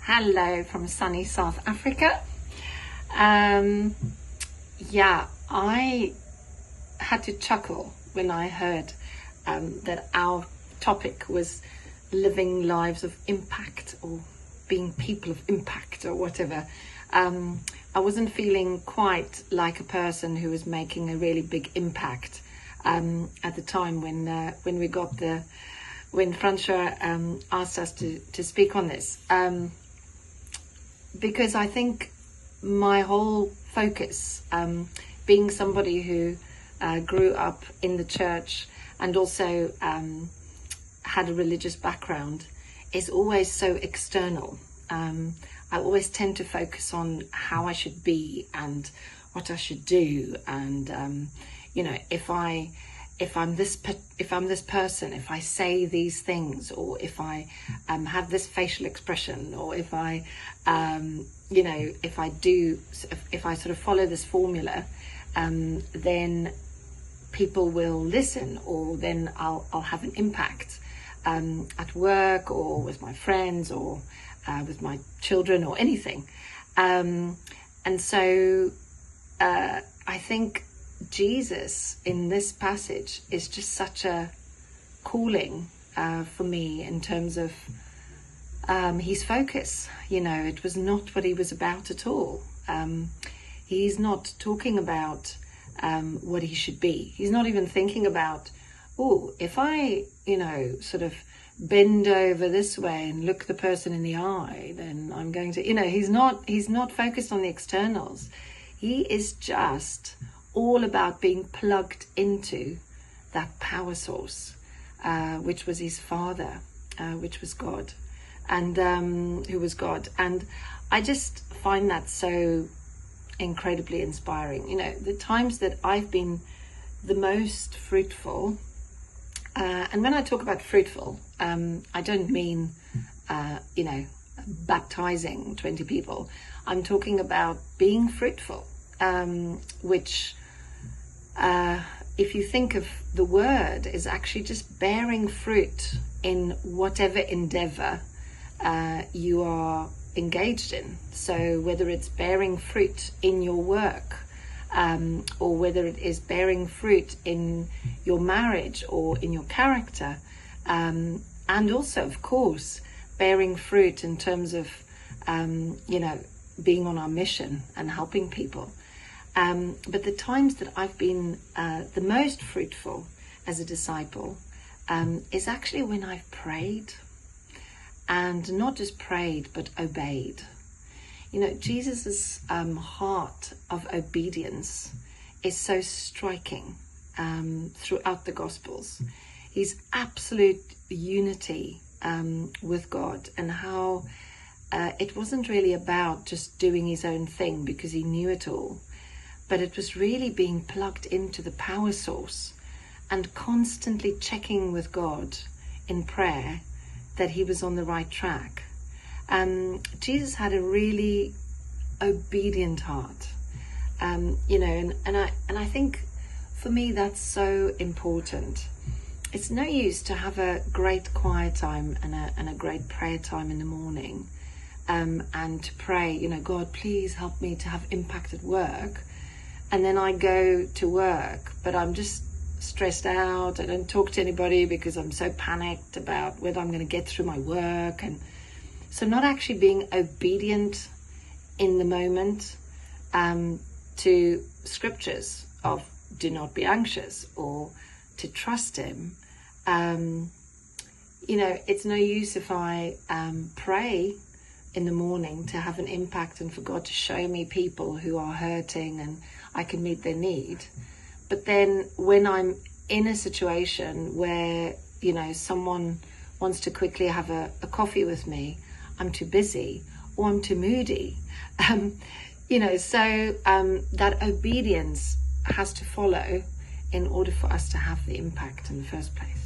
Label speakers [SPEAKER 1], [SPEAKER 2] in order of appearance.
[SPEAKER 1] Hello from sunny South Africa. Yeah, I had to chuckle when I heard that our topic was living lives of impact, or being people of impact, or whatever. I wasn't feeling quite like a person who was making a really big impact at the time when Francois asked us to speak on this. Because I think my whole focus, being somebody who grew up in the church and also had a religious background, is always so external. I always tend to focus on how I should be and what I should do, and if I'm this person, if I say these things, or if I have this facial expression, or if I if I sort of follow this formula, then people will listen, or then I'll have an impact at work, or with my friends, or with my children, or anything. And so I think Jesus in this passage is just such a calling for me, in terms of his focus. It was not what he was about at all. He's not talking about what he should be. He's not even thinking about, if I sort of bend over this way and look the person in the eye, then I'm going to, he's not focused on the externals. He is just all about being plugged into that power source, which was his Father, which was God, and who was God. And I just find that so incredibly inspiring. The times that I've been the most fruitful, and when I talk about fruitful, I don't mean baptizing 20 people. I'm talking about being fruitful, which if you think of the word, is actually just bearing fruit in whatever endeavor you are engaged in. So whether it's bearing fruit in your work, or whether it is bearing fruit in your marriage or in your character, and also, of course, bearing fruit in terms of being on our mission and helping people. But the times that I've been the most fruitful as a disciple is actually when I've prayed, and not just prayed, but obeyed. Jesus's heart of obedience is so striking throughout the Gospels. His absolute unity with God, and how it wasn't really about just doing his own thing because he knew it all, but it was really being plugged into the power source and constantly checking with God in prayer that he was on the right track. Jesus had a really obedient heart, and I think for me that's so important. It's no use to have a great quiet time and a great prayer time in the morning, and to pray, God, please help me to have impact at work, and then I go to work, but I'm just stressed out. I don't talk to anybody because I'm so panicked about whether I'm going to get through my work. And so not actually being obedient in the moment to scriptures of do not be anxious, or to trust him. It's no use if I pray in the morning to have an impact and for God to show me people who are hurting and I can meet their need. But then when I'm in a situation where, someone wants to quickly have a coffee with me, I'm too busy, or I'm too moody. So that obedience has to follow in order for us to have the impact in the first place.